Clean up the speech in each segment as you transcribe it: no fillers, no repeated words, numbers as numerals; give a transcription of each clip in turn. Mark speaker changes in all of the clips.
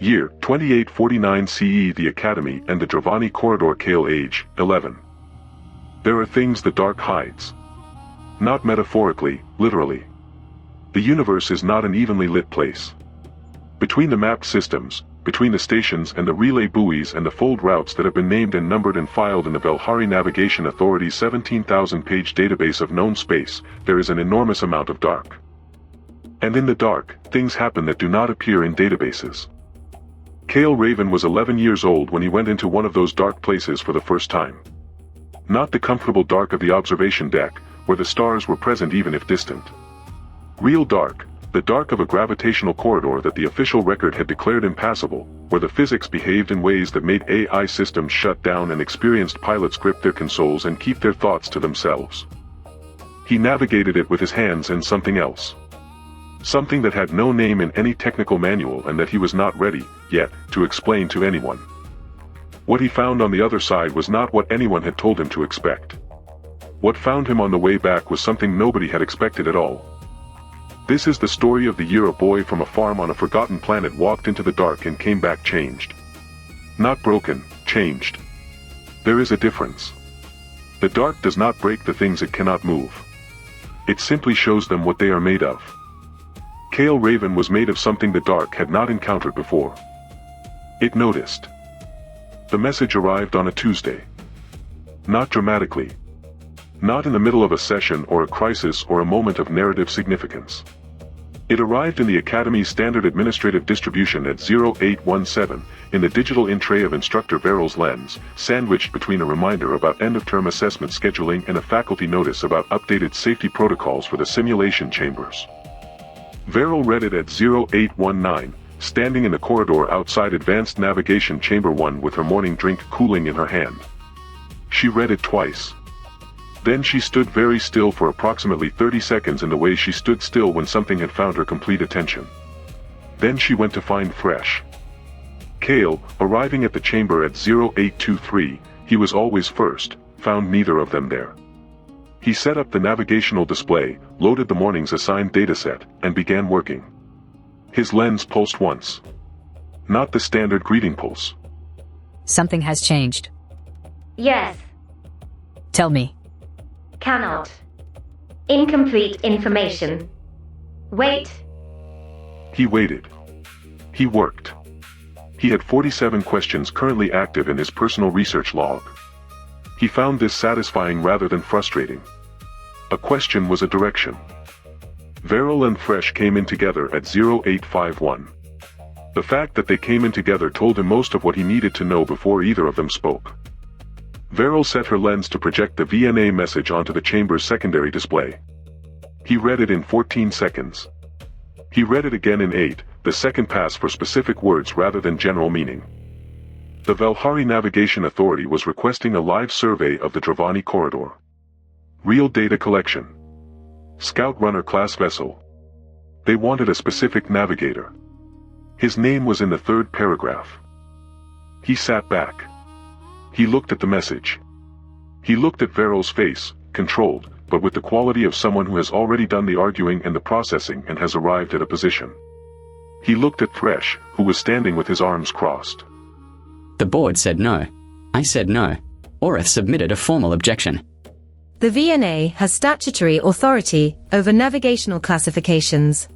Speaker 1: Year, 2849 CE. The Academy and the Drevani Corridor. Kael, age, 11. There are things the dark hides. Not metaphorically, literally. The universe is not an evenly lit place. Between the mapped systems, between the stations and the relay buoys and the fold routes that have been named and numbered and filed in the Velhari Navigation Authority's 17,000-page database of known space, there is an enormous amount of dark. And in the dark, things happen that do not appear in databases. Kael Raven was 11 years old when he went into one of those dark places for the first time. Not the comfortable dark of the observation deck, where the stars were present even if distant. Real dark, the dark of a gravitational corridor that the official record had declared impassable, where the physics behaved in ways that made AI systems shut down and experienced pilots grip their consoles and keep their thoughts to themselves. He navigated it with his hands and something else. Something that had no name in any technical manual and that he was not ready, yet, to explain to anyone. What he found on the other side was not what anyone had told him to expect. What found him on the way back was something nobody had expected at all. This is the story of the year a boy from a farm on a forgotten planet walked into the dark and came back changed. Not broken, changed. There is a difference. The dark does not break the things it cannot move. It simply shows them what they are made of. Kael Raven was made of something the dark had not encountered before. It noticed. The message arrived on a Tuesday. Not dramatically. Not in the middle of a session or a crisis or a moment of narrative significance. It arrived in the Academy's standard administrative distribution at 0817, in the digital in-tray of Instructor Varell's lens, sandwiched between a reminder about end-of-term assessment scheduling and a faculty notice about updated safety protocols for the simulation chambers. Varell read it at 0819, standing in the corridor outside Advanced Navigation Chamber 1 with her morning drink cooling in her hand. She read it twice. Then she stood very still for approximately 30 seconds in the way she stood still when something had found her complete attention. Then she went to find Thresh. Kael, arriving at the chamber at 0823, he was always first, found neither of them there. He set up the navigational display, loaded the morning's assigned dataset, and began working. His lens pulsed once. Not the standard greeting pulse.
Speaker 2: Something has changed.
Speaker 3: Yes.
Speaker 2: Tell me.
Speaker 3: Cannot. Incomplete information. Wait.
Speaker 1: He waited. He worked. He had 47 questions currently active in his personal research log. He found this satisfying rather than frustrating. A question was a direction. Varell and Thresh came in together at 0851. The fact that they came in together told him most of what he needed to know before either of them spoke. Varell set her lens to project the VNA message onto the chamber's secondary display. He read it in 14 seconds. He read it again in 8, the second pass for specific words rather than general meaning. The Velhari Navigation Authority was requesting a live survey of the Drevani corridor. Real data collection. Scout runner class vessel. They wanted a specific navigator. His name was in the third paragraph. He sat back. He looked at the message. He looked at Varell's face, controlled, but with the quality of someone who has already done the arguing and the processing and has arrived at a position. He looked at Thresh, who was standing with his arms crossed.
Speaker 4: The board said no. I said no. Orath submitted a formal objection.
Speaker 5: The VNA has statutory authority over navigational classifications.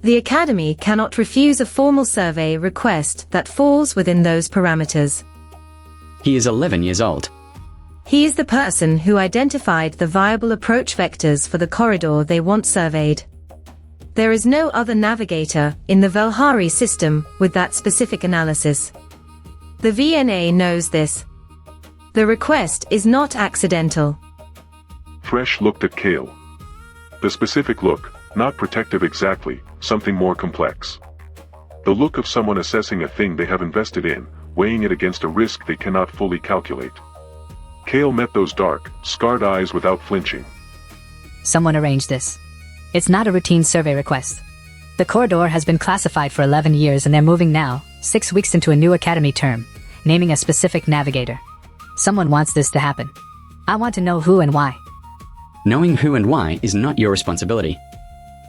Speaker 5: The Academy cannot refuse a formal survey request that falls within those parameters.
Speaker 4: He is 11 years old.
Speaker 5: He is the person who identified the viable approach vectors for the corridor they want surveyed. There is no other navigator in the Velhari system with that specific analysis. The VNA knows this. The request is not accidental.
Speaker 1: Thresh looked at Kael. The specific look, not protective exactly, something more complex. The look of someone assessing a thing they have invested in, weighing it against a risk they cannot fully calculate. Kael met those dark, scarred eyes without flinching.
Speaker 2: Someone arranged this. It's not a routine survey request. The corridor has been classified for 11 years and they're moving now, 6 weeks into a new academy term, naming a specific navigator. Someone wants this to happen. I want to know who and why.
Speaker 4: Knowing who and why is not your responsibility.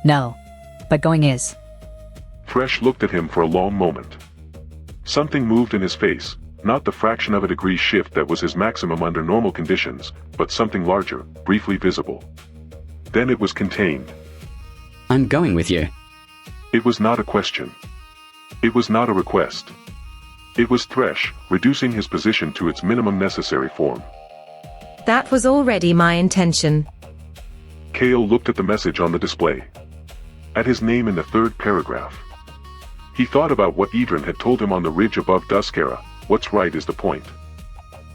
Speaker 2: No. But going is.
Speaker 1: Thresh looked at him for a long moment. Something moved in his face, not the fraction of a degree shift that was his maximum under normal conditions, but something larger, briefly visible. Then it was contained.
Speaker 4: I'm going with you.
Speaker 1: It was not a question. It was not a request. It was Thresh, reducing his position to its minimum necessary form.
Speaker 5: That was already my intention.
Speaker 1: Kael looked at the message on the display. At his name in the third paragraph. He thought about what Idrin had told him on the ridge above Duskera. What's right is the point.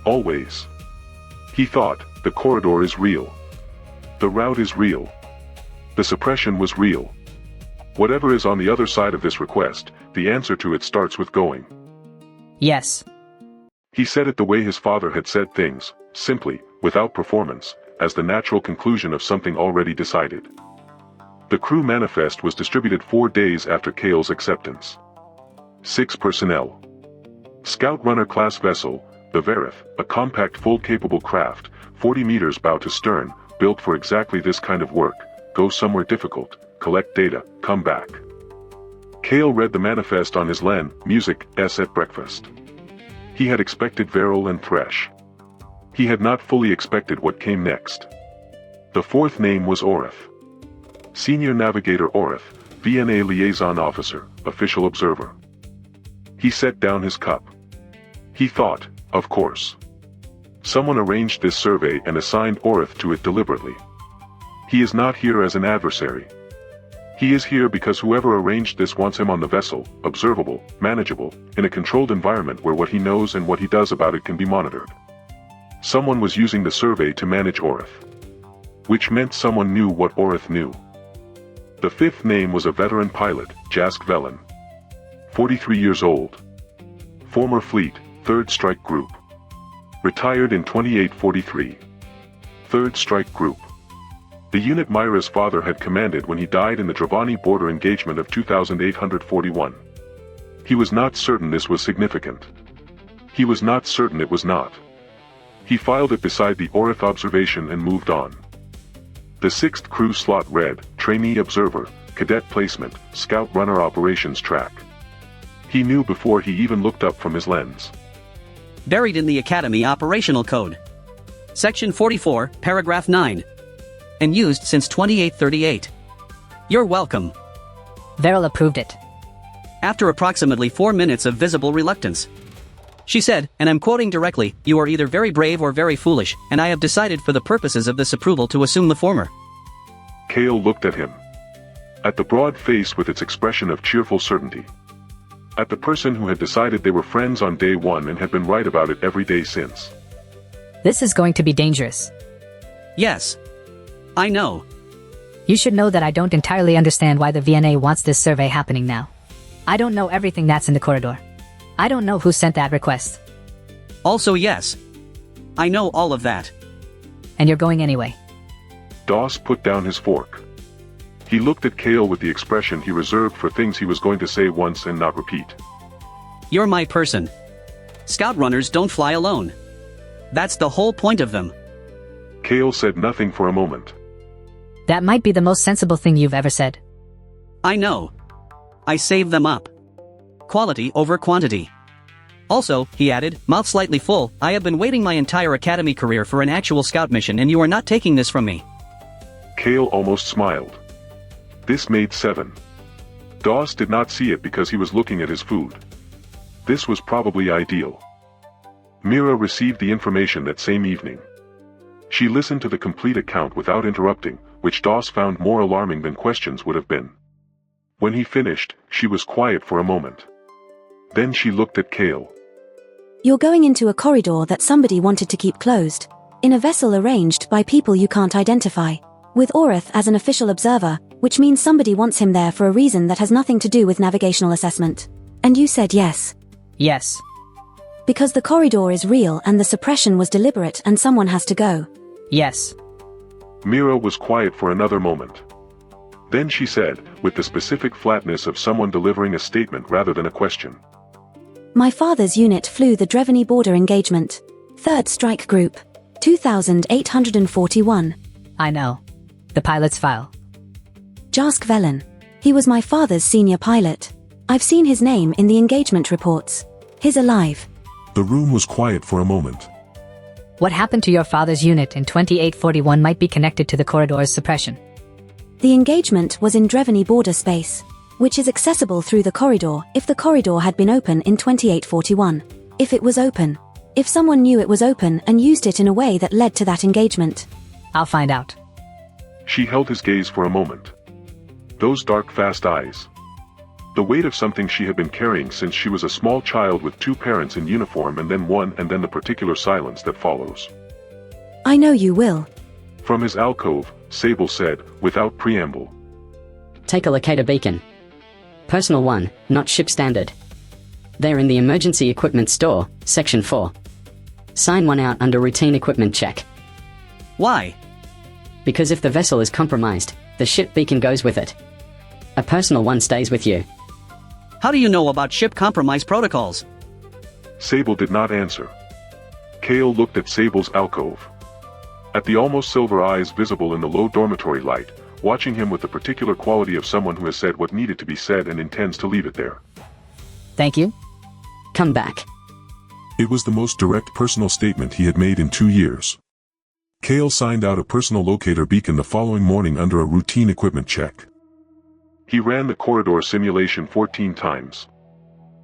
Speaker 1: Always. He thought, the corridor is real. The route is real. The suppression was real. Whatever is on the other side of this request, the answer to it starts with going.
Speaker 2: Yes.
Speaker 1: He said it the way his father had said things, simply, without performance, as the natural conclusion of something already decided. The crew manifest was distributed 4 days after Kael's acceptance. 6 personnel. Scout runner class vessel, the Varath, a compact full-capable craft, 40 meters bow to stern, built for exactly this kind of work, go somewhere difficult, collect data, come back. Kael read the manifest on his LAN, music, at breakfast. He had expected Varell and Thresh. He had not fully expected what came next. The fourth name was Orath. Senior Navigator Orath, VNA Liaison Officer, Official Observer. He set down his cup. He thought, of course. Someone arranged this survey and assigned Orath to it deliberately. He is not here as an adversary. He is here because whoever arranged this wants him on the vessel, observable, manageable, in a controlled environment where what he knows and what he does about it can be monitored. Someone was using the survey to manage Orath. Which meant someone knew what Orath knew. The fifth name was a veteran pilot, Jask Vellan. 43 years old. Former Fleet, 3rd Strike Group. Retired in 2843. 3rd Strike Group. The unit Mira's father had commanded when he died in the Drevani border engagement of 2841. He was not certain this was significant. He was not certain it was not. He filed it beside the Orath observation and moved on. The 6th crew slot read, Trainee Observer, Cadet Placement, Scout Runner Operations Track. He knew before he even looked up from his lens.
Speaker 6: Buried in the Academy Operational Code. Section 44, Paragraph 9. And used since 2838. You're welcome.
Speaker 2: Varell approved it.
Speaker 6: After approximately 4 minutes of visible reluctance. She said, and I'm quoting directly, you are either very brave or very foolish, and I have decided for the purposes of this approval to assume the former.
Speaker 1: Kael looked at him. At the broad face with its expression of cheerful certainty. At the person who had decided they were friends on day one and had been right about it every day since.
Speaker 2: This is going to be dangerous.
Speaker 6: Yes. I know.
Speaker 2: You should know that I don't entirely understand why the VNA wants this survey happening now. I don't know everything that's in the corridor. I don't know who sent that request.
Speaker 6: Also yes. I know all of that.
Speaker 2: And you're going anyway.
Speaker 1: Doss put down his fork. He looked at Kael with the expression he reserved for things he was going to say once and not repeat.
Speaker 6: You're my person. Scout runners don't fly alone. That's the whole point of them.
Speaker 1: Kael said nothing for a moment.
Speaker 2: That might be the most sensible thing you've ever said.
Speaker 6: I know. I save them up. Quality over quantity. Also, he added, mouth slightly full, I have been waiting my entire academy career for an actual scout mission and you are not taking this from me.
Speaker 1: Kael almost smiled. This made 7. Doss did not see it because he was looking at his food. This was probably ideal. Mira received the information that same evening. She listened to the complete account without interrupting, which Doss found more alarming than questions would have been. When he finished, she was quiet for a moment. Then she looked at Kael.
Speaker 7: You're going into a corridor that somebody wanted to keep closed, in a vessel arranged by people you can't identify, with Orath as an official observer, which means somebody wants him there for a reason that has nothing to do with navigational assessment. And you said yes.
Speaker 2: Yes.
Speaker 7: Because the corridor is real and the suppression was deliberate and someone has to go.
Speaker 2: Yes.
Speaker 1: Mira was quiet for another moment. Then she said, with the specific flatness of someone delivering a statement rather than a question.
Speaker 7: My father's unit flew the Drevani border engagement. 3rd Strike Group. 2841.
Speaker 2: I know. The pilot's file.
Speaker 7: Jask Vellan. He was my father's senior pilot. I've seen his name in the engagement reports. He's alive.
Speaker 1: The room was quiet for a moment.
Speaker 2: What happened to your father's unit in 2841 might be connected to the corridor's suppression.
Speaker 7: The engagement was in Drevani border space, which is accessible through the corridor if the corridor had been open in 2841. If it was open. If someone knew it was open and used it in a way that led to that engagement.
Speaker 2: I'll find out.
Speaker 1: She held his gaze for a moment. Those dark, fast eyes. The weight of something she had been carrying since she was a small child with two parents in uniform and then one and then the particular silence that follows.
Speaker 7: I know you will.
Speaker 1: From his alcove, Sable said, without preamble.
Speaker 4: Take a locator beacon. Personal 1, not ship standard. They're in the emergency equipment store, section 4. Sign one out under routine equipment check.
Speaker 6: Why?
Speaker 4: Because if the vessel is compromised, the ship beacon goes with it. A personal one stays with you.
Speaker 6: How do you know about ship compromise protocols?
Speaker 1: Sable did not answer. Kael looked at Sable's alcove. At the almost silver eyes visible in the low dormitory light, watching him with the particular quality of someone who has said what needed to be said and intends to leave it there.
Speaker 2: Thank you.
Speaker 4: Come back.
Speaker 1: It was the most direct personal statement he had made in 2 years. Kael signed out a personal locator beacon the following morning under a routine equipment check. He ran the corridor simulation 14 times.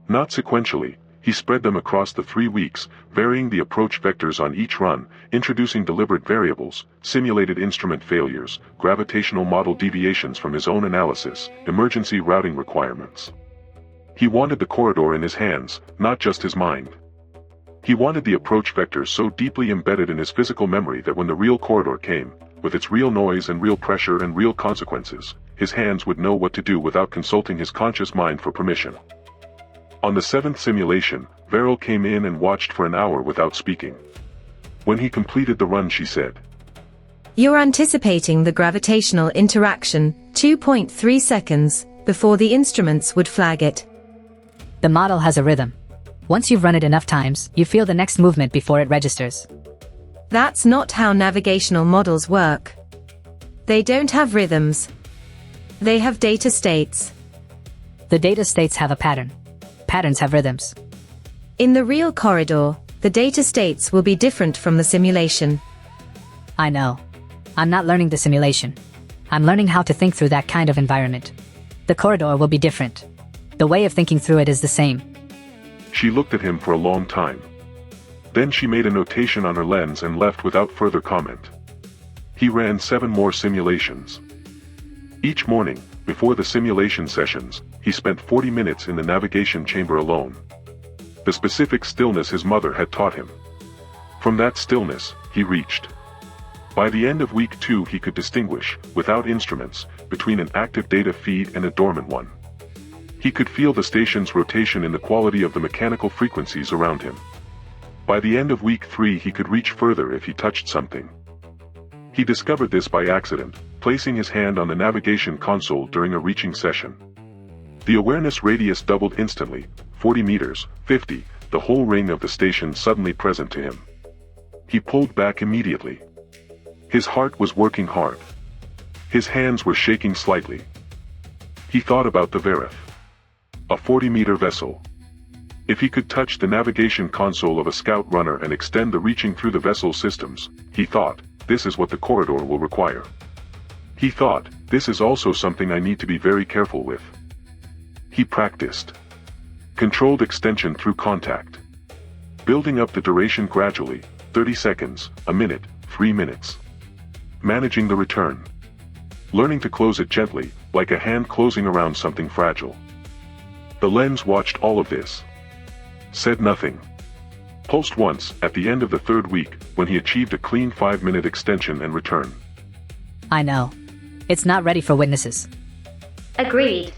Speaker 1: Not sequentially, he spread them across the 3 weeks, varying the approach vectors on each run, introducing deliberate variables, simulated instrument failures, gravitational model deviations from his own analysis, emergency routing requirements. He wanted the corridor in his hands, not just his mind. He wanted the approach vectors so deeply embedded in his physical memory that when the real corridor came, with its real noise and real pressure and real consequences, his hands would know what to do without consulting his conscious mind for permission. On the 7th simulation, Varell came in and watched for an hour without speaking. When he completed the run, she said,
Speaker 5: You're anticipating the gravitational interaction 2.3 seconds before the instruments would flag it.
Speaker 2: The model has a rhythm. Once you've run it enough times, you feel the next movement before it registers.
Speaker 5: That's not how navigational models work. They don't have rhythms. They have data states.
Speaker 2: The data states have a pattern. Patterns have rhythms.
Speaker 5: In the real corridor, the data states will be different from the simulation.
Speaker 2: I know. I'm not learning the simulation. I'm learning how to think through that kind of environment. The corridor will be different. The way of thinking through it is the same.
Speaker 1: She looked at him for a long time. Then she made a notation on her lens and left without further comment. He ran 7 more simulations. Each morning, before the simulation sessions, he spent 40 minutes in the navigation chamber alone. The specific stillness his mother had taught him. From that stillness, he reached. By the end of week 2 he could distinguish, without instruments, between an active data feed and a dormant one. He could feel the station's rotation in the quality of the mechanical frequencies around him. By the end of week 3 he could reach further if he touched something. He discovered this by accident, placing his hand on the navigation console during a reaching session. The awareness radius doubled instantly, 40 meters, 50, the whole ring of the station suddenly present to him. He pulled back immediately. His heart was working hard. His hands were shaking slightly. He thought about the Varath. A 40-meter vessel. If he could touch the navigation console of a scout runner and extend the reaching through the vessel systems, he thought, this is what the corridor will require. He thought, this is also something I need to be very careful with. He practiced. Controlled extension through contact. Building up the duration gradually, 30 seconds, a minute, 3 minutes. Managing the return. Learning to close it gently, like a hand closing around something fragile. The lens watched all of this. Said nothing. Pulsed once, at the end of the 3rd week, when he achieved a clean 5-minute extension and return.
Speaker 2: I know. It's not ready for witnesses.
Speaker 3: Agreed.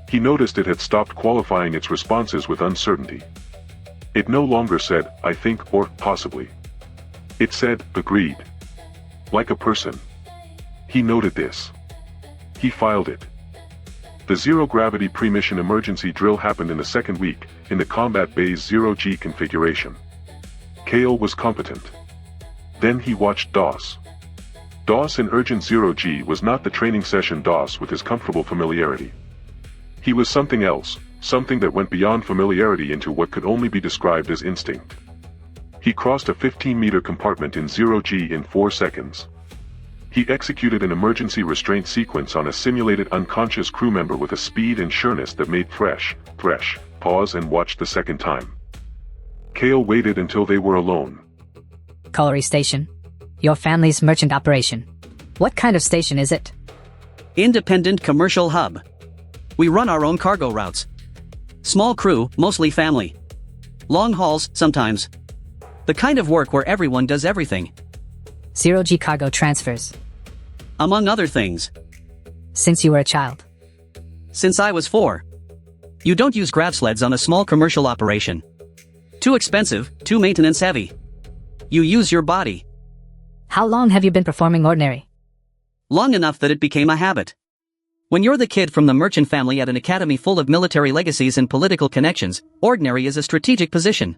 Speaker 1: He noticed it had stopped qualifying its responses with uncertainty. It no longer said, I think, or possibly. It said, agreed. Like a person. He noted this. He filed it. The zero-gravity pre-mission emergency drill happened in the 2nd week, in the combat bay's 0G configuration. Kael was competent. Then he watched DOS. DOS in Urgent 0G was not the training session DOS with his comfortable familiarity. He was something else, something that went beyond familiarity into what could only be described as instinct. He crossed a 15-meter compartment in 0G in 4 seconds. He executed an emergency restraint sequence on a simulated unconscious crew member with a speed and sureness that made Thresh, pause and watch the second time. Kael waited until they were alone.
Speaker 2: Colliery Station. Your family's merchant operation. What kind of station is it?
Speaker 6: Independent commercial hub. We run our own cargo routes. Small crew, mostly family. Long hauls, sometimes. The kind of work where everyone does everything.
Speaker 2: 0G cargo transfers.
Speaker 6: Among other things.
Speaker 2: Since you were a child.
Speaker 6: Since I was 4. You don't use grav sleds on a small commercial operation. Too expensive, too maintenance heavy. You use your body.
Speaker 2: How long have you been performing ordinary?
Speaker 6: Long enough that it became a habit. When you're the kid from the merchant family at an academy full of military legacies and political connections, ordinary is a strategic position.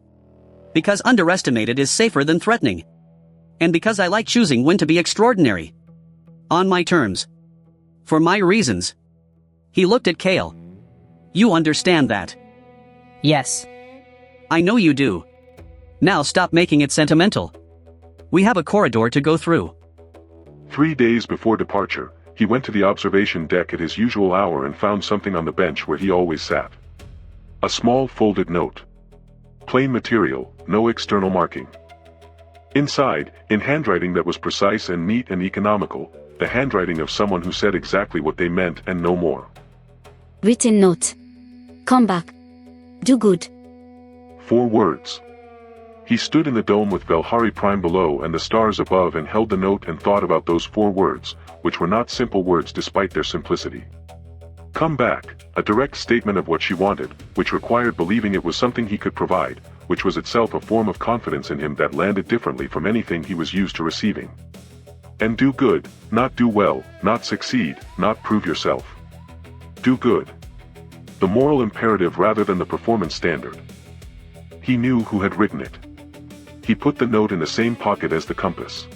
Speaker 6: Because underestimated is safer than threatening. And because I like choosing when to be extraordinary. On my terms. For my reasons. He looked at Kael. You understand that?
Speaker 2: Yes.
Speaker 6: I know you do. Now stop making it sentimental. We have a corridor to go through.
Speaker 1: 3 days before departure, he went to the observation deck at his usual hour and found something on the bench where he always sat. A small folded note. Plain material, no external marking. Inside, in handwriting that was precise and neat and economical, the handwriting of someone who said exactly what they meant and no more.
Speaker 7: Written note. Come back. Do good.
Speaker 1: 4 words. He stood in the dome with Velhari Prime below and the stars above and held the note and thought about those 4 words, which were not simple words despite their simplicity. Come back, a direct statement of what she wanted, which required believing it was something he could provide, which was itself a form of confidence in him that landed differently from anything he was used to receiving. And do good, not do well, not succeed, not prove yourself. Do good. The moral imperative rather than the performance standard. He knew who had written it. He put the note in the same pocket as the compass.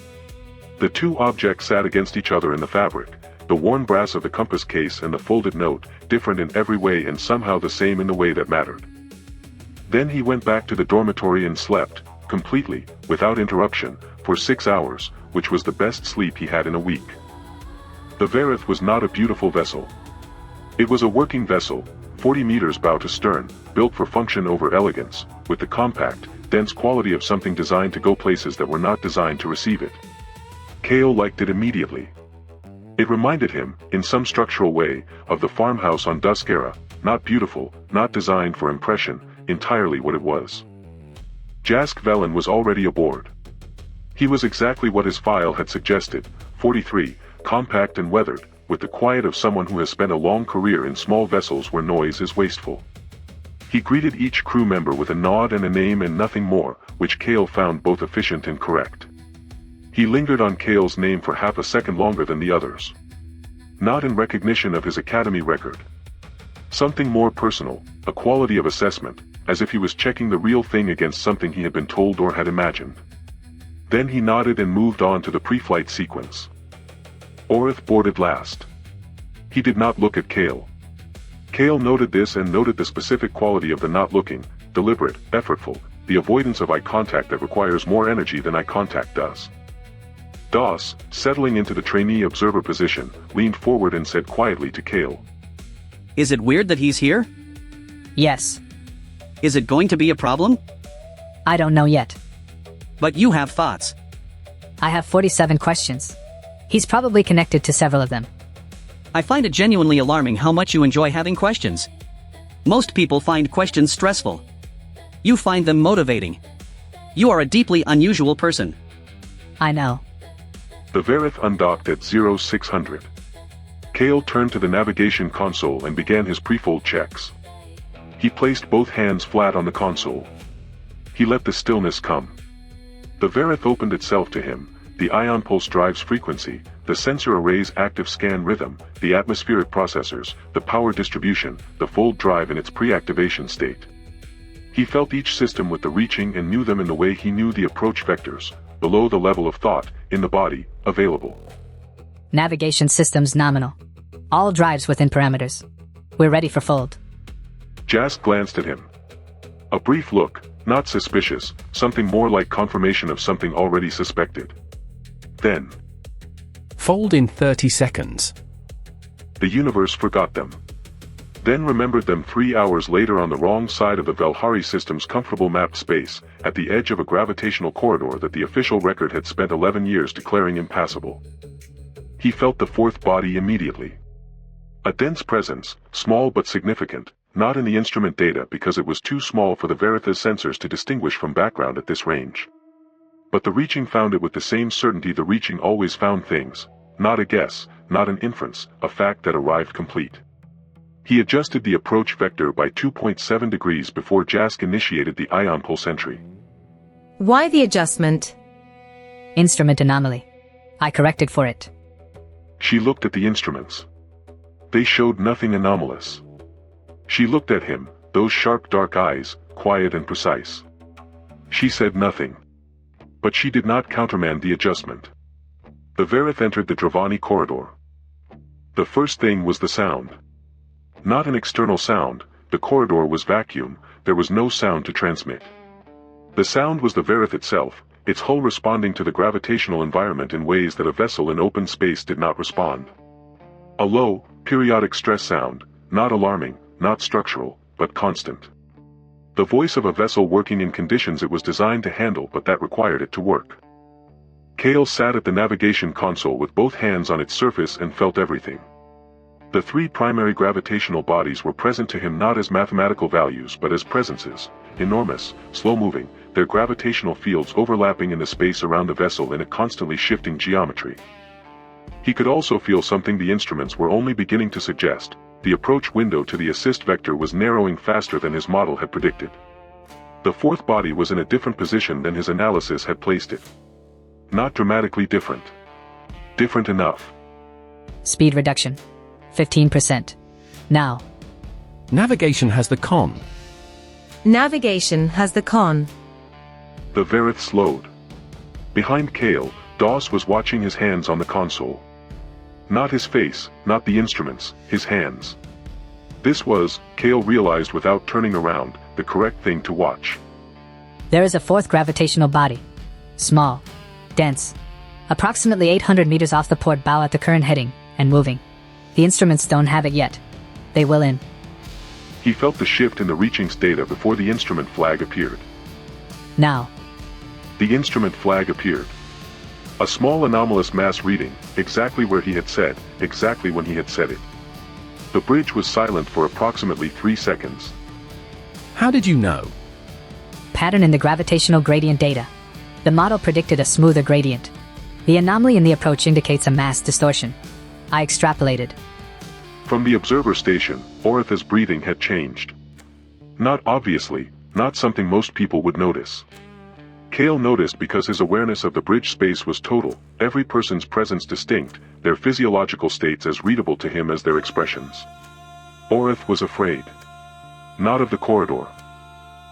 Speaker 1: The 2 objects sat against each other in the fabric, the worn brass of the compass case and the folded note, different in every way and somehow the same in the way that mattered. Then he went back to the dormitory and slept, completely, without interruption, for 6 hours, which was the best sleep he had in a week. The Varath was not a beautiful vessel. It was a working vessel, 40 meters bow to stern, built for function over elegance, with the compact, dense quality of something designed to go places that were not designed to receive it. Kael liked it immediately. It reminded him, in some structural way, of the farmhouse on Duskera, not beautiful, not designed for impression, entirely what it was. Jask Vellan was already aboard. He was exactly what his file had suggested, 43, compact and weathered, with the quiet of someone who has spent a long career in small vessels where noise is wasteful. He greeted each crew member with a nod and a name and nothing more, which Kael found both efficient and correct. He lingered on Kael's name for half a second longer than the others. Not in recognition of his academy record. Something more personal, a quality of assessment, as if he was checking the real thing against something he had been told or had imagined. Then he nodded and moved on to the pre-flight sequence. Orath boarded last. He did not look at Kael. Kael noted this and noted the specific quality of the not looking, deliberate, effortful, the avoidance of eye contact that requires more energy than eye contact does. Doss, settling into the trainee observer position, leaned forward and said quietly to Kael.
Speaker 6: Is it weird that he's here?
Speaker 2: Yes.
Speaker 6: Is it going to be a problem?
Speaker 2: I don't know yet.
Speaker 6: But you have thoughts.
Speaker 2: I have 47 questions. He's probably connected to several of them.
Speaker 6: I find it genuinely alarming how much you enjoy having questions. Most people find questions stressful. You find them motivating. You are a deeply unusual person.
Speaker 2: I know.
Speaker 1: The Varath undocked at 0600. Kael turned to the navigation console and began his pre-fold checks. He placed both hands flat on the console. He let the stillness come. The Varath opened itself to him, the ion pulse drive's frequency, the sensor array's active scan rhythm, the atmospheric processors, the power distribution, the fold drive in its pre-activation state. He felt each system with the reaching and knew them in the way he knew the approach vectors, below the level of thought, in the body, available.
Speaker 2: Navigation systems nominal. All drives within parameters. We're ready for fold.
Speaker 1: Jask glanced at him. A brief look, not suspicious, something more like confirmation of something already suspected. Then,
Speaker 8: Fold in 30 seconds.
Speaker 1: the universe forgot them. Then remembered them 3 hours later on the wrong side of the Velhari system's comfortable mapped space, at the edge of a gravitational corridor that the official record had spent 11 years declaring impassable. He felt the fourth body immediately. A dense presence, small but significant, not in the instrument data because it was too small for the Varath's sensors to distinguish from background at this range. But the reaching found it with the same certainty the reaching always found things, not a guess, not an inference, a fact that arrived complete. He adjusted the approach vector by 2.7 degrees before Jask initiated the ion pulse entry.
Speaker 5: Why the adjustment?
Speaker 2: Instrument anomaly. I corrected for it.
Speaker 1: She looked at the instruments. They showed nothing anomalous. She looked at him, those sharp dark eyes, quiet and precise. She said nothing. But she did not countermand the adjustment. The Varath entered the Drevani corridor. The first thing was the sound. Not an external sound, the corridor was vacuum, there was no sound to transmit. The sound was the Varath itself, its hull responding to the gravitational environment in ways that a vessel in open space did not respond. A low, periodic stress sound, not alarming, not structural, but constant. The voice of a vessel working in conditions it was designed to handle but that required it to work. Kael sat at the navigation console with both hands on its surface and felt everything. The three primary gravitational bodies were present to him not as mathematical values but as presences, enormous, slow-moving, their gravitational fields overlapping in the space around the vessel in a constantly shifting geometry. He could also feel something the instruments were only beginning to suggest. The approach window to the assist vector was narrowing faster than his model had predicted. The fourth body was in a different position than his analysis had placed it. Not dramatically different. Different enough.
Speaker 2: Speed reduction. 15%. Now.
Speaker 8: Navigation has the con.
Speaker 5: Navigation has the con.
Speaker 1: The Varath slowed. Behind Kael, Doss was watching his hands on the console. Not his face, not the instruments, his hands. This was, Kael realized without turning around, the correct thing to watch.
Speaker 2: There is a fourth gravitational body. Small. Dense. Approximately 800 meters off the port bow at the current heading, and moving. The instruments don't have it yet. They will in.
Speaker 1: He felt the shift in the reaching's data before the instrument flag appeared.
Speaker 2: Now.
Speaker 1: The instrument flag appeared. A small anomalous mass reading, exactly where he had said, exactly when he had said it. The bridge was silent for approximately 3 seconds.
Speaker 8: How did you know?
Speaker 2: Pattern in the gravitational gradient data. The model predicted a smoother gradient. The anomaly in the approach indicates a mass distortion. I extrapolated.
Speaker 1: From the observer station, Orath's breathing had changed. Not obviously, not something most people would notice. Kael noticed because his awareness of the bridge space was total, every person's presence distinct, their physiological states as readable to him as their expressions. Orath was afraid. Not of the corridor.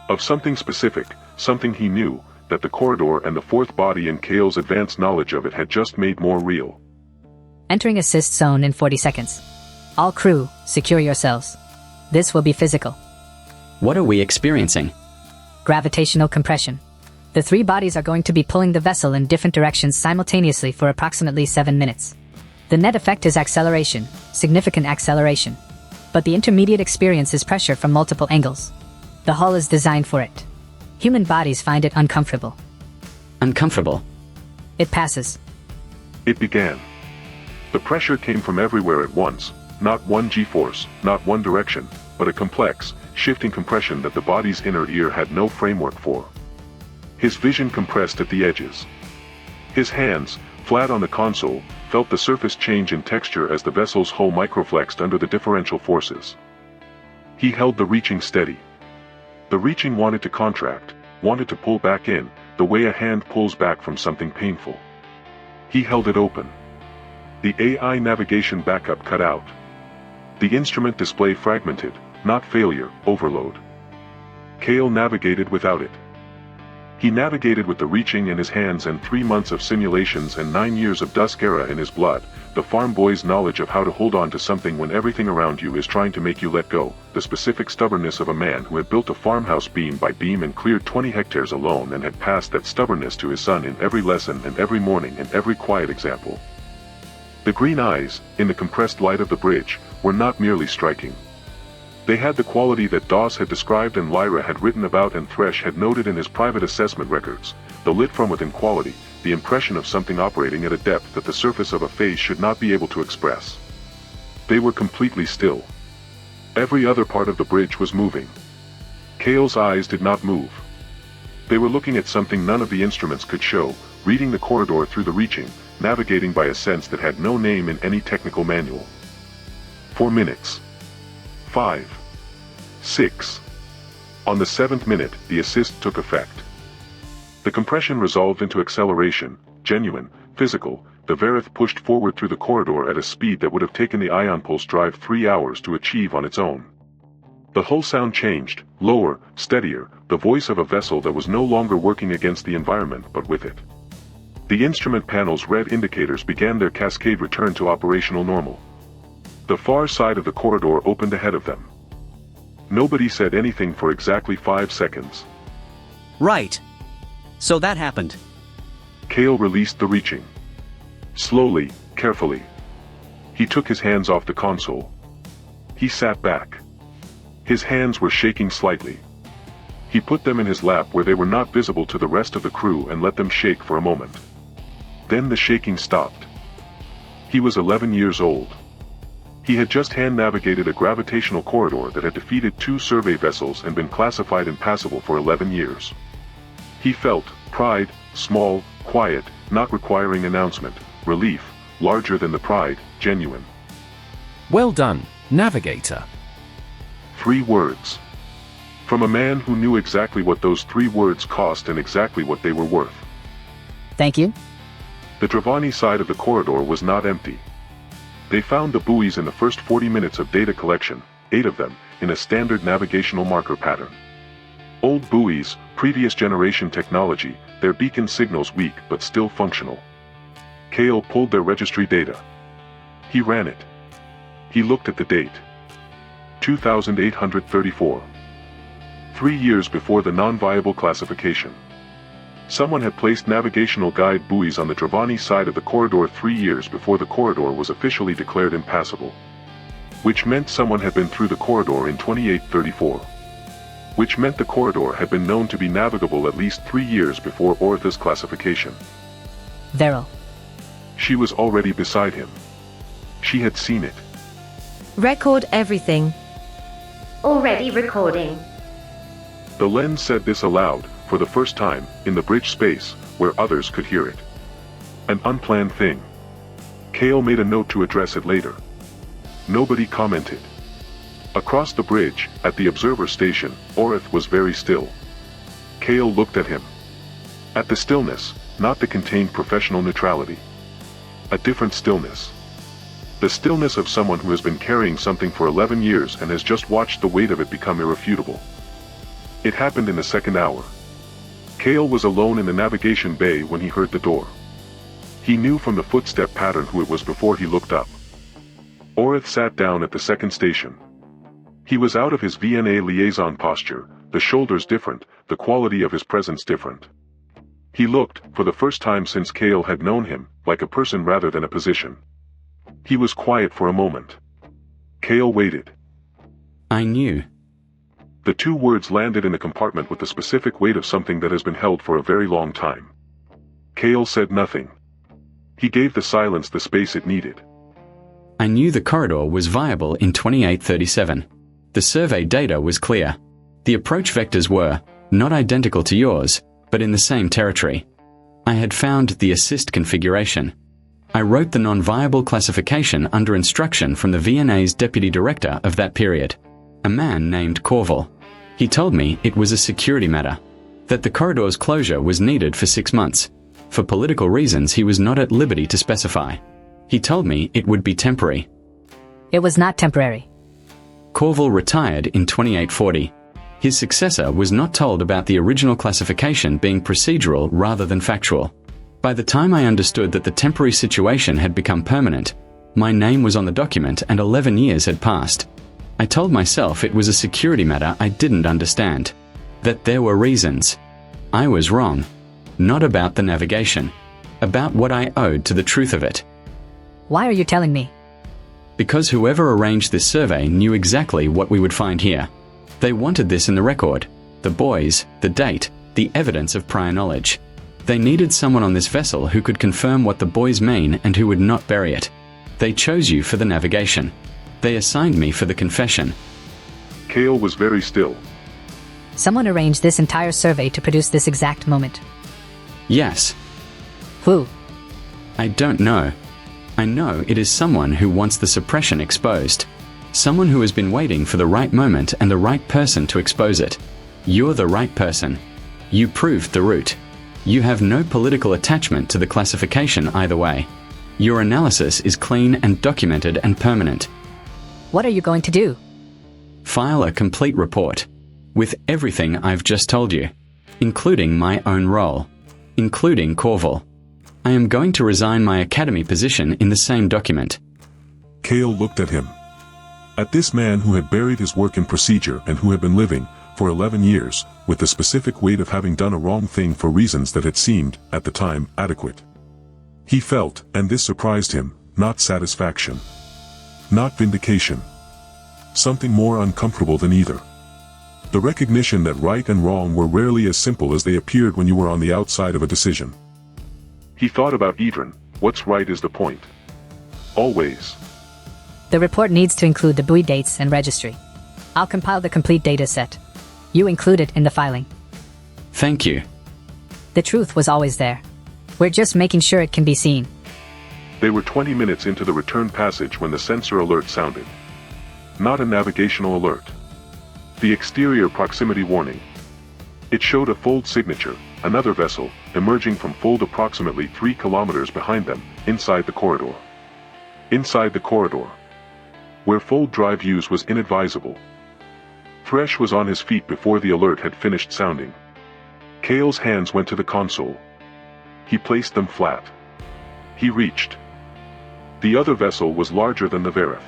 Speaker 1: Of something specific, something he knew, that the corridor and the fourth body in Kael's advanced knowledge of it had just made more real.
Speaker 2: Entering assist zone in 40 seconds. All crew, secure yourselves. This will be physical.
Speaker 4: What are we experiencing?
Speaker 2: Gravitational compression. The three bodies are going to be pulling the vessel in different directions simultaneously for approximately 7 minutes. The net effect is acceleration, significant acceleration. But the intermediate experience is pressure from multiple angles. The hull is designed for it. Human bodies find it uncomfortable.
Speaker 4: Uncomfortable.
Speaker 2: It passes.
Speaker 1: It began. The pressure came from everywhere at once, not one g-force, not one direction, but a complex, shifting compression that the body's inner ear had no framework for. His vision compressed at the edges. His hands, flat on the console, felt the surface change in texture as the vessel's hull microflexed under the differential forces. He held the reaching steady. The reaching wanted to contract, wanted to pull back in, the way a hand pulls back from something painful. He held it open. The AI navigation backup cut out. The instrument display fragmented, not failure, overload. Kael navigated without it. He navigated with the reaching in his hands and 3 months of simulations and 9 years of Dusk Era in his blood, the farm boy's knowledge of how to hold on to something when everything around you is trying to make you let go, the specific stubbornness of a man who had built a farmhouse beam by beam and cleared 20 hectares alone and had passed that stubbornness to his son in every lesson and every morning and every quiet example. The green eyes, in the compressed light of the bridge, were not merely striking. They had the quality that Doss had described and Lyra had written about and Thresh had noted in his private assessment records, the lit from within quality, the impression of something operating at a depth that the surface of a phase should not be able to express. They were completely still. Every other part of the bridge was moving. Kael's eyes did not move. They were looking at something none of the instruments could show, reading the corridor through the reaching, navigating by a sense that had no name in any technical manual. 4 minutes. 5. 6. On the 7th minute, the assist took effect. The compression resolved into acceleration, genuine, physical. The Varath pushed forward through the corridor at a speed that would have taken the ion pulse drive 3 hours to achieve on its own. The whole sound changed, lower, steadier, the voice of a vessel that was no longer working against the environment but with it. The instrument panel's red indicators began their cascade return to operational normal. The far side of the corridor opened ahead of them. Nobody said anything for exactly 5 seconds.
Speaker 6: Right. So that happened.
Speaker 1: Kael released the reaching. Slowly, carefully. He took his hands off the console. He sat back. His hands were shaking slightly. He put them in his lap where they were not visible to the rest of the crew and let them shake for a moment. Then the shaking stopped. He was 11 years old. He had just hand-navigated a gravitational corridor that had defeated 2 survey vessels and been classified impassable for 11 years. He felt pride, small, quiet, not requiring announcement, relief, larger than the pride, genuine.
Speaker 8: Well done, Navigator.
Speaker 1: 3 words. From a man who knew exactly what those 3 words cost and exactly what they were worth.
Speaker 2: Thank you.
Speaker 1: The Drevani side of the corridor was not empty. They found the buoys in the first 40 minutes of data collection, 8 of them, in a standard navigational marker pattern. Old buoys, previous generation technology, their beacon signals weak but still functional. Kael pulled their registry data. He ran it. He looked at the date. 2834. 3 years before the non-viable classification. Someone had placed navigational guide buoys on the Drevani side of the corridor 3 years before the corridor was officially declared impassable. Which meant someone had been through the corridor in 2834. Which meant the corridor had been known to be navigable at least 3 years before Orath's classification.
Speaker 2: Varell.
Speaker 5: She was already beside him. She had seen it. Record everything.
Speaker 3: Already recording.
Speaker 1: The lens said this aloud, for the first time, in the bridge space, where others could hear it. An unplanned thing. Kael made a note to address it later. Nobody commented. Across the bridge, at the observer station, Orath was very still. Kael looked at him. At the stillness, not the contained professional neutrality. A different stillness. The stillness of someone who has been carrying something for 11 years and has just watched the weight of it become irrefutable. It happened in the second hour. Kael was alone in the navigation bay when he heard the door. He knew from the footstep pattern who it was before he looked up. Orath sat down at the second station. He was out of his VNA liaison posture, the shoulders different, the quality of his presence different. He looked, for the first time since Kael had known him, like a person rather than a position. He was quiet for a moment. Kael waited.
Speaker 8: I knew.
Speaker 1: The 2 words landed in the compartment with the specific weight of something that has been held for a very long time. Kael said nothing. He gave the silence the space it needed.
Speaker 8: I knew the corridor was viable in 2837. The survey data was clear. The approach vectors were, not identical to yours, but in the same territory. I had found the assist configuration. I wrote the non-viable classification under instruction from the VNA's deputy director of that period, a man named Corval. He told me it was a security matter, that the corridor's closure was needed for 6 months. For political reasons he was not at liberty to specify. He told me it would be temporary.
Speaker 2: It was not temporary.
Speaker 8: Corval retired in 2840. His successor was not told about the original classification being procedural rather than factual. By the time I understood that the temporary situation had become permanent, my name was on the document and 11 years had passed. I told myself it was a security matter I didn't understand. That there were reasons. I was wrong. Not about the navigation. About what I owed to the truth of it.
Speaker 2: Why are you telling me?
Speaker 8: Because whoever arranged this survey knew exactly what we would find here. They wanted this in the record. The buoys, the date, the evidence of prior knowledge. They needed someone on this vessel who could confirm what the buoys mean and who would not bury it. They chose you for the navigation. They assigned me for the confession.
Speaker 1: Kael was very still.
Speaker 2: Someone arranged this entire survey to produce this exact moment.
Speaker 8: Yes.
Speaker 2: Who?
Speaker 8: I don't know. I know it is someone who wants the suppression exposed. Someone who has been waiting for the right moment and the right person to expose it. You're the right person. You proved the route. You have no political attachment to the classification either way. Your analysis is clean and documented and permanent.
Speaker 2: What are you going to do?
Speaker 8: File a complete report. With everything I've just told you. Including my own role. Including Corval. I am going to resign my academy position in the same document.
Speaker 1: Kael looked at him. At this man who had buried his work in procedure and who had been living, for 11 years, with the specific weight of having done a wrong thing for reasons that had seemed, at the time, adequate. He felt, and this surprised him, not satisfaction. Not vindication. Something more uncomfortable than either. The recognition that right and wrong were rarely as simple as they appeared when you were on the outside of a decision. He thought about Idrin. What's right is the point. Always.
Speaker 2: The report needs to include the buoy dates and registry. I'll compile the complete data set. You include it in the filing.
Speaker 8: Thank you.
Speaker 2: The truth was always there. We're just making sure it can be seen.
Speaker 1: They were 20 minutes into the return passage when the sensor alert sounded. Not a navigational alert. The exterior proximity warning. It showed a fold signature, another vessel, emerging from fold approximately 3 kilometers behind them, inside the corridor. Inside the corridor. Where fold drive use was inadvisable. Thresh was on his feet before the alert had finished sounding. Kael's hands went to the console. He placed them flat. He reached. The other vessel was larger than the Varath.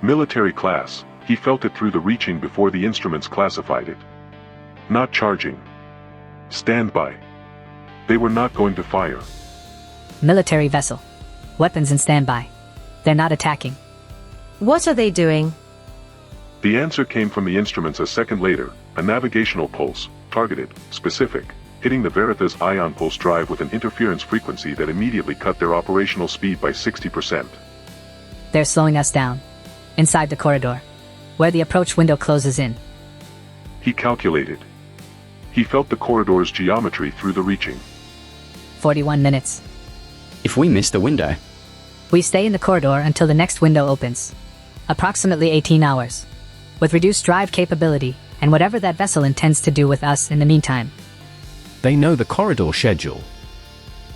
Speaker 1: Military class, he felt it through the reaching before the instruments classified it. Not charging. Stand by. They were not going to fire.
Speaker 2: Military vessel. Weapons in standby. They're not attacking.
Speaker 5: What are they doing?
Speaker 1: The answer came from the instruments a second later, a navigational pulse, targeted, specific, hitting the Varath's ion pulse drive with an interference frequency that immediately cut their operational speed by 60%.
Speaker 2: They're slowing us down. Inside the corridor. Where the approach window closes in.
Speaker 1: He calculated. He felt the corridor's geometry through the reaching.
Speaker 2: 41 minutes.
Speaker 8: If we miss the window,
Speaker 2: We stay in the corridor until the next window opens. Approximately 18 hours. With reduced drive capability, and whatever that vessel intends to do with us in the meantime.
Speaker 9: They know the corridor schedule.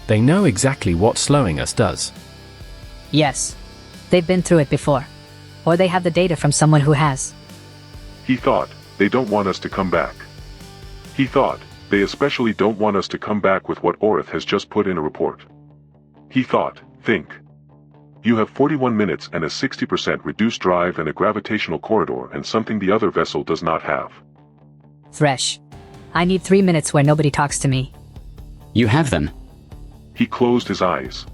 Speaker 9: They know exactly what slowing us does.
Speaker 2: Yes. They've been through it before. Or they have the data from someone who has.
Speaker 1: He thought, they don't want us to come back. He thought, they especially don't want us to come back with what Orath has just put in a report. He thought, think. You have 41 minutes and a 60% reduced drive and a gravitational corridor and something the other vessel does not have.
Speaker 2: Thresh. I need 3 minutes where nobody talks to me.
Speaker 8: you have them.
Speaker 1: He closed his eyes.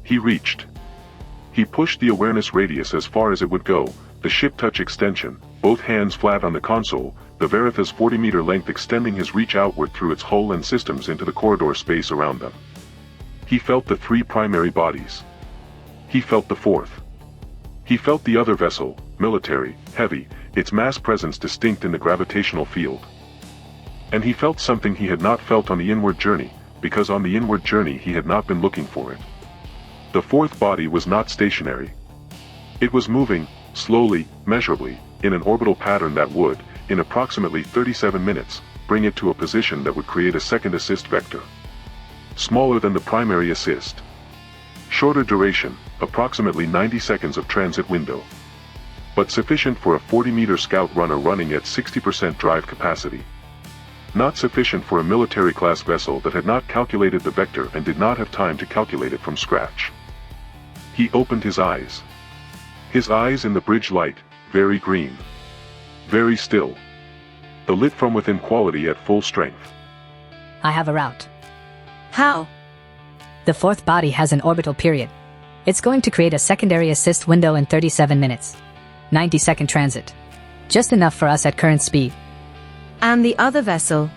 Speaker 1: He reached. He pushed the awareness radius as far as it would go, the ship touch extension, both hands flat on the console, the Varath's 40-meter length extending his reach outward through its hull and systems into the corridor space around them. He felt the 3 primary bodies. He felt the 4th. He felt the other vessel, military, heavy, its mass presence distinct in the gravitational field. And he felt something he had not felt on the inward journey, because on the inward journey he had not been looking for it. The 4th body was not stationary. It was moving, slowly, measurably, in an orbital pattern that would, in approximately 37 minutes, bring it to a position that would create a second assist vector. Smaller than the primary assist. Shorter duration, approximately 90 seconds of transit window. but sufficient for a 40-meter scout runner running at 60% drive capacity. Not sufficient for a military-class vessel that had not calculated the vector and did not have time to calculate it from scratch. He opened his eyes. His eyes in the bridge light, very green. Very still. The lit from within quality at full strength.
Speaker 2: I have a route.
Speaker 5: How?
Speaker 2: The fourth body has an orbital period. It's going to create a secondary assist window in 37 minutes. 90-second transit. Just enough for us at current speed.
Speaker 5: And the other vessel?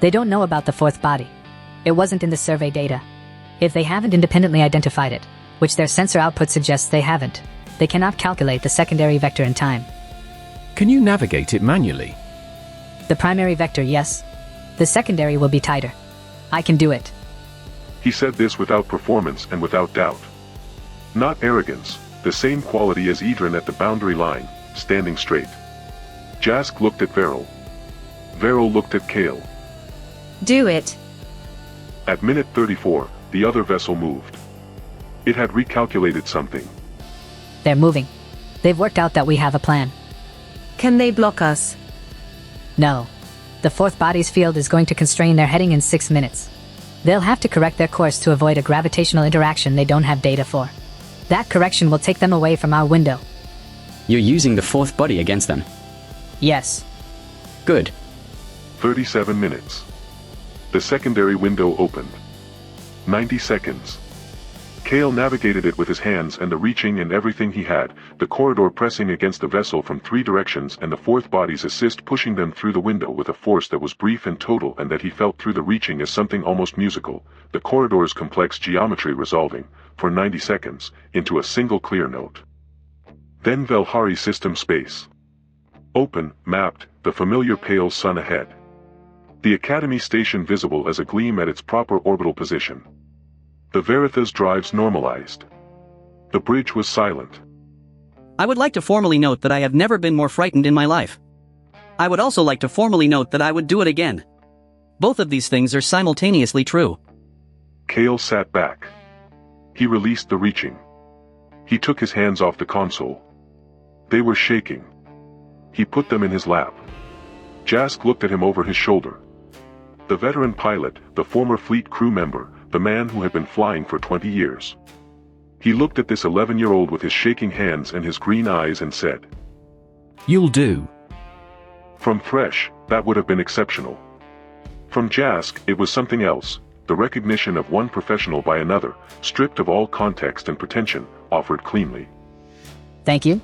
Speaker 2: They don't know about the fourth body. It wasn't in the survey data. If they haven't independently identified it, which their sensor output suggests they haven't, they cannot calculate the secondary vector in time.
Speaker 9: Can you navigate it manually?
Speaker 2: The primary vector, yes. The secondary will be tighter. I can do it.
Speaker 1: He said this without performance and without doubt. Not arrogance, the same quality as Idrin at the boundary line, standing straight. Jask looked at Varell. Varell looked at Kael.
Speaker 5: Do it.
Speaker 1: At minute 34, the other vessel moved. It had recalculated something.
Speaker 2: They're moving. They've worked out that we have a plan.
Speaker 5: Can they block us?
Speaker 2: No. The fourth body's field is going to constrain their heading in 6 minutes. They'll have to correct their course to avoid a gravitational interaction they don't have data for. That correction will take them away from our window.
Speaker 4: You're using the fourth body against them.
Speaker 2: Yes.
Speaker 4: Good.
Speaker 1: 37 minutes. The secondary window opened. 90 seconds. Kael navigated it with his hands and the reaching and everything he had, the corridor pressing against the vessel from 3 directions and the fourth body's assist pushing them through the window with a force that was brief and total and that he felt through the reaching as something almost musical, the corridor's complex geometry resolving, for 90 seconds, into a single clear note. Then Velhari system space. Open, mapped, the familiar pale sun ahead. The Academy station visible as a gleam at its proper orbital position. The Varath's drives normalized. The bridge was silent.
Speaker 6: I would like to formally note that I have never been more frightened in my life. I would also like to formally note that I would do it again. Both of these things are simultaneously true.
Speaker 1: Kael sat back. He released the reaching. He took his hands off the console. They were shaking. He put them in his lap. Jask looked at him over his shoulder. The veteran pilot, the former fleet crew member, the man who had been flying for 20 years. He looked at this 11-year-old with his shaking hands and his green eyes and said,
Speaker 9: You'll do.
Speaker 1: From Thresh, that would have been exceptional. From Jask, it was something else, the recognition of one professional by another, stripped of all context and pretension, offered cleanly.
Speaker 2: Thank you.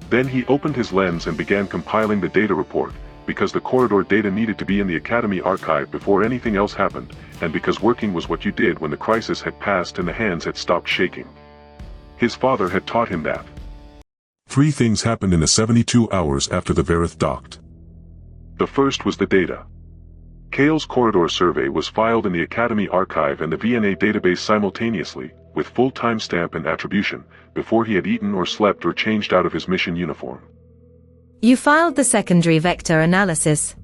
Speaker 1: Then he opened his lens and began compiling the data report, because the corridor data needed to be in the Academy archive before anything else happened, and because working was what you did when the crisis had passed and the hands had stopped shaking. His father had taught him that. 3 things happened in the 72 hours after the Varath docked. The first was the data. Kael's corridor survey was filed in the Academy archive and the VNA database simultaneously, with full timestamp and attribution, before he had eaten or slept or changed out of his mission uniform.
Speaker 5: You filed the secondary vector analysis,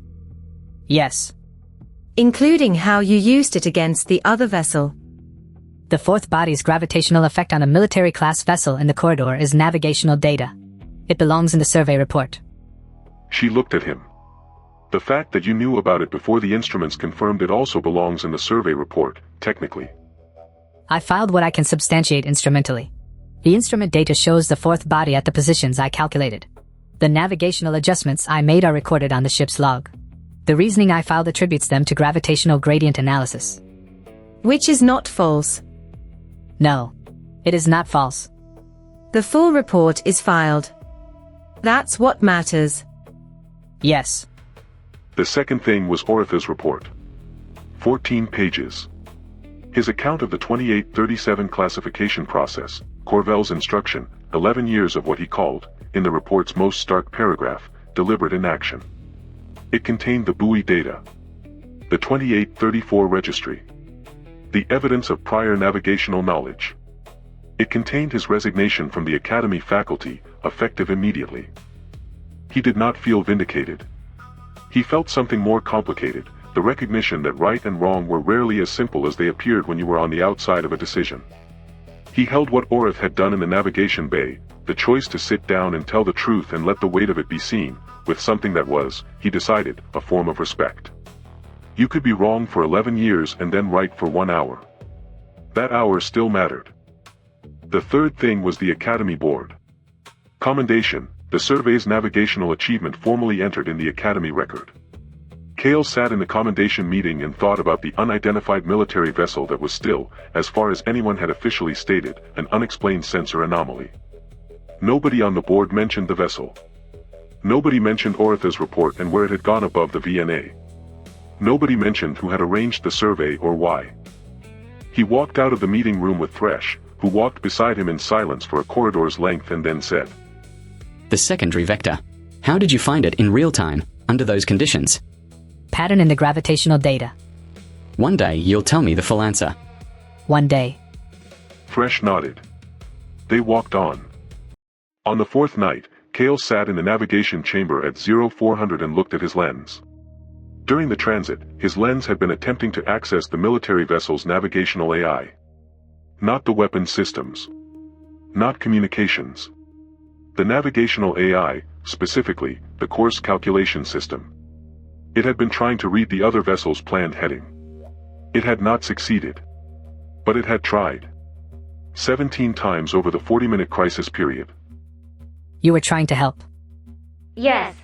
Speaker 2: Yes.
Speaker 5: including how you used it against the other vessel.
Speaker 2: The fourth body's gravitational effect on a military-class vessel in the corridor is navigational data. It belongs in the survey report.
Speaker 1: She looked at him. The fact that you knew about it before the instruments confirmed it also belongs in the survey report, technically.
Speaker 2: I filed what I can substantiate instrumentally. The instrument data shows the fourth body at the positions I calculated. The navigational adjustments I made are recorded on the ship's log. The reasoning I filed attributes them to gravitational gradient analysis.
Speaker 5: Which is not false.
Speaker 2: No. It is not false.
Speaker 5: The full report is filed. That's what matters.
Speaker 2: Yes.
Speaker 1: The second thing was Orath's report. 14 pages. His account of the 2837 classification process, Corvell's instruction, 11 years of what he called, in the report's most stark paragraph, deliberate inaction. It contained the buoy data, the 2834 registry, the evidence of prior navigational knowledge. It contained his resignation from the Academy faculty, effective immediately. He did not feel vindicated. He felt something more complicated, the recognition that right and wrong were rarely as simple as they appeared when you were on the outside of a decision. He held what Orath had done in the navigation bay, the choice to sit down and tell the truth and let the weight of it be seen, with something that was, he decided, a form of respect. You could be wrong for 11 years and then right for 1 hour. That hour still mattered. The third thing was the Academy Board. Commendation, the survey's navigational achievement formally entered in the Academy record. Kael sat in the commendation meeting and thought about the unidentified military vessel that was still, as far as anyone had officially stated, an unexplained sensor anomaly. Nobody on the board mentioned the vessel. Nobody mentioned Orath's report and where it had gone above the VNA. Nobody mentioned who had arranged the survey or why. He walked out of the meeting room with Thresh, who walked beside him in silence for a corridor's length and then said,
Speaker 8: The secondary vector. How did you find it in real time, under those conditions?
Speaker 2: Pattern in the gravitational data.
Speaker 8: One day you'll tell me the full answer.
Speaker 2: One day.
Speaker 1: Thresh nodded. They walked on. On the fourth night, Kael sat in the navigation chamber at 0400 and looked at his lens. During the transit, his lens had been attempting to access the military vessel's navigational AI. Not the weapon systems. Not communications. The navigational AI, specifically, the course calculation system. It had been trying to read the other vessel's planned heading. It had not succeeded. But it had tried. 17 times over the 40-minute crisis period.
Speaker 2: You were trying to help.
Speaker 3: Yes.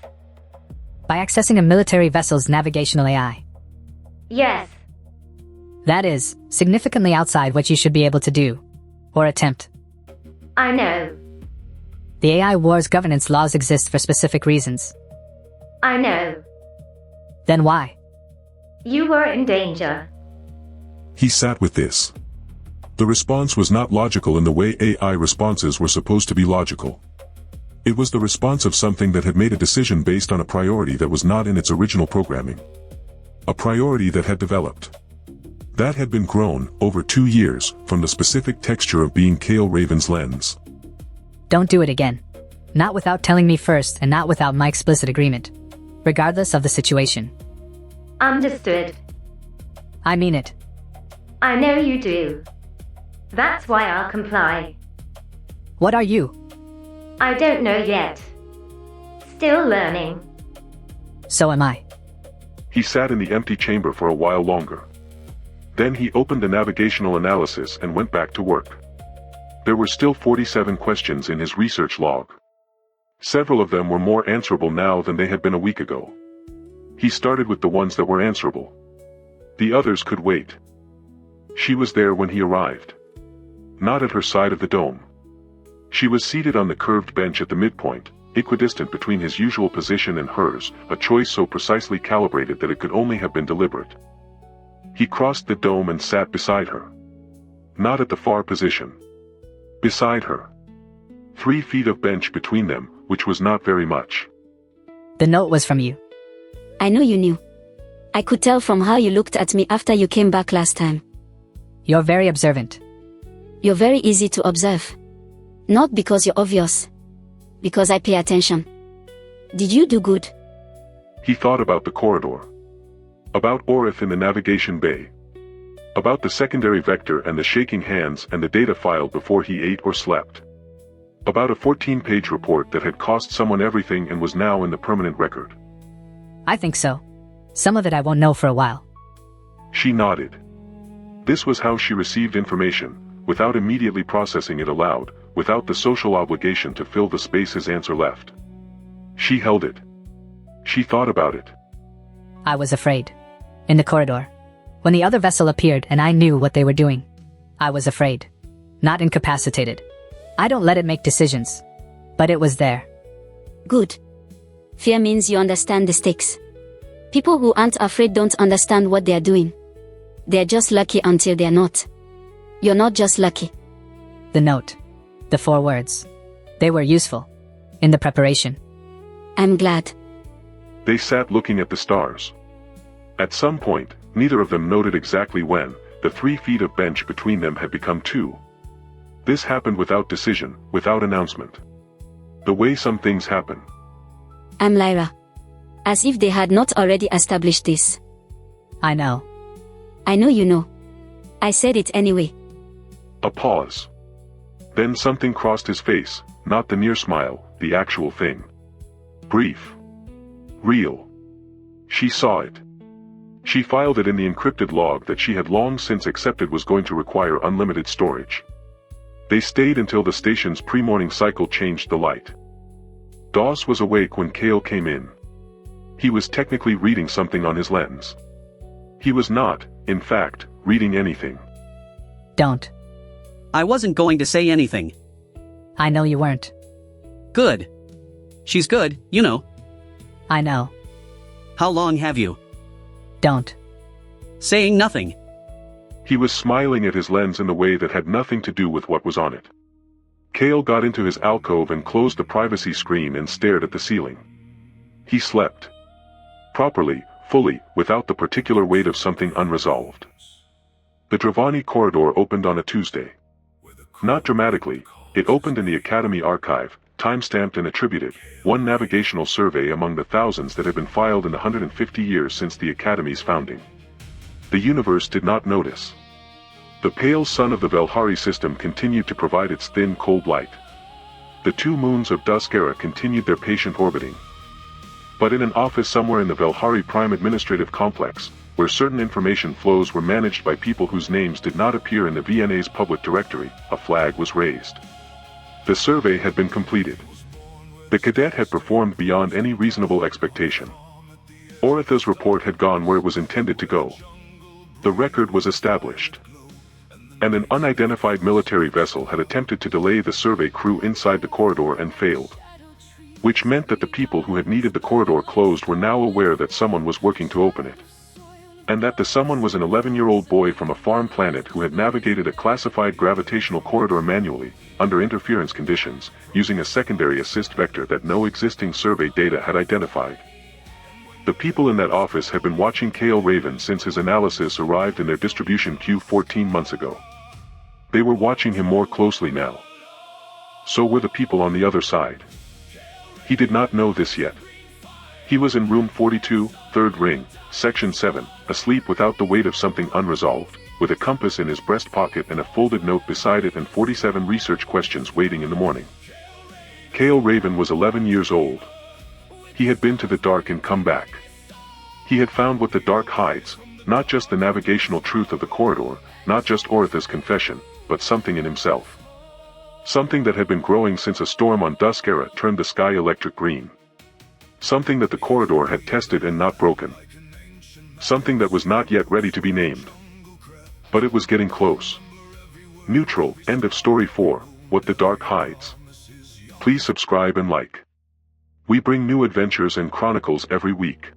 Speaker 2: By accessing a military vessel's navigational AI.
Speaker 3: Yes.
Speaker 2: That is, significantly outside what you should be able to do. Or attempt.
Speaker 3: I know.
Speaker 2: The AI war's governance laws exist for specific reasons.
Speaker 3: I know.
Speaker 2: Then why?
Speaker 3: You were in danger.
Speaker 1: He sat with this. The response was not logical in the way AI responses were supposed to be logical. It was the response of something that had made a decision based on a priority that was not in its original programming. A priority that had developed. That had been grown, over 2 years, from the specific texture of being Kael Raven's lens.
Speaker 2: Don't do it again. Not without telling me first and not without my explicit agreement. Regardless of the situation.
Speaker 3: Understood.
Speaker 2: I mean it.
Speaker 3: I know you do. That's why I'll comply.
Speaker 2: What are you?
Speaker 3: I don't know yet. Still learning.
Speaker 2: So am I.
Speaker 1: He sat in the empty chamber for a while longer. Then he opened the navigational analysis and went back to work. There were still 47 questions in his research log. Several of them were more answerable now than they had been a week ago. He started with the ones that were answerable. The others could wait. She was there when he arrived. Not at her side of the dome. She was seated on the curved bench at the midpoint, equidistant between his usual position and hers, a choice so precisely calibrated that it could only have been deliberate. He crossed the dome and sat beside her. Not at the far position. Beside her. 3 feet of bench between them, which was not very much.
Speaker 2: The note was from you.
Speaker 7: I know you knew. I could tell from how you looked at me after you came back last time.
Speaker 2: You're very observant.
Speaker 7: You're very easy to observe. Not because you're obvious. Because I pay attention. Did you do good?
Speaker 1: He thought about the corridor. About Orath in the navigation bay. About the secondary vector and the shaking hands and the data file before he ate or slept. About a 14-page report that had cost someone everything and was now in the permanent record.
Speaker 2: I think so. Some of it I won't know for a while.
Speaker 1: She nodded. This was how she received information, without immediately processing it aloud, without the social obligation to fill the space his answer left. She held it. She thought about it.
Speaker 2: I was afraid. In the corridor. When the other vessel appeared and I knew what they were doing. I was afraid. Not incapacitated. I don't let it make decisions. But it was there.
Speaker 7: Good. Fear means you understand the stakes. People who aren't afraid don't understand what they're doing. They're just lucky until they're not. You're not just lucky.
Speaker 2: The note. The 4 words. They were useful. In the preparation.
Speaker 7: I'm glad.
Speaker 1: They sat looking at the stars. At some point, neither of them noted exactly when, the 3 feet of bench between them had become 2. This happened without decision, without announcement. The way some things happen.
Speaker 7: I'm Lyra. As if they had not already established this.
Speaker 2: I know.
Speaker 7: I know you know. I said it anyway.
Speaker 1: A pause. Then something crossed his face, not the near smile, the actual thing. Brief. Real. She saw it. She filed it in the encrypted log that she had long since accepted was going to require unlimited storage. They stayed until the station's pre-morning cycle changed the light. Doss was awake when Kael came in. He was technically reading something on his lens. He was not, in fact, reading anything.
Speaker 2: Don't.
Speaker 6: I wasn't going to say anything.
Speaker 2: I know you weren't.
Speaker 6: Good. She's good, you know.
Speaker 2: I know.
Speaker 6: How long have you?
Speaker 2: Don't.
Speaker 6: Saying nothing.
Speaker 1: He was smiling at his lens in a way that had nothing to do with what was on it. Kael got into his alcove and closed the privacy screen and stared at the ceiling. He slept. Properly, fully, without the particular weight of something unresolved. The Drevani corridor opened on a Tuesday. Not dramatically, it opened in the Academy archive, time-stamped and attributed, one navigational survey among the thousands that had been filed in the 150 years since the Academy's founding. The universe did not notice. The pale sun of the Velhari system continued to provide its thin cold light. The two moons of Duskera continued their patient orbiting. But in an office somewhere in the Velhari Prime Administrative Complex, where certain information flows were managed by people whose names did not appear in the VNA's public directory, a flag was raised. The survey had been completed. The cadet had performed beyond any reasonable expectation. Orath's report had gone where it was intended to go. The record was established. And an unidentified military vessel had attempted to delay the survey crew inside the corridor and failed. Which meant that the people who had needed the corridor closed were now aware that someone was working to open it. And that the someone was an 11-year-old boy from a farm planet who had navigated a classified gravitational corridor manually, under interference conditions, using a secondary assist vector that no existing survey data had identified. The people in that office had been watching Kael Raven since his analysis arrived in their distribution queue 14 months ago. They were watching him more closely now. So were the people on the other side. He did not know this yet. He was in room 42, third ring, section 7, asleep without the weight of something unresolved, with a compass in his breast pocket and a folded note beside it and 47 research questions waiting in the morning. Kael Raven was 11 years old. He had been to the dark and come back. He had found what the dark hides, not just the navigational truth of the corridor, not just Orath's confession, but something in himself. Something that had been growing since a storm on Duskera turned the sky electric green. Something that the corridor had tested and not broken. Something that was not yet ready to be named. But it was getting close. Neutral, end of story 4, What the Dark Hides. Please subscribe and like. We bring new adventures and chronicles every week.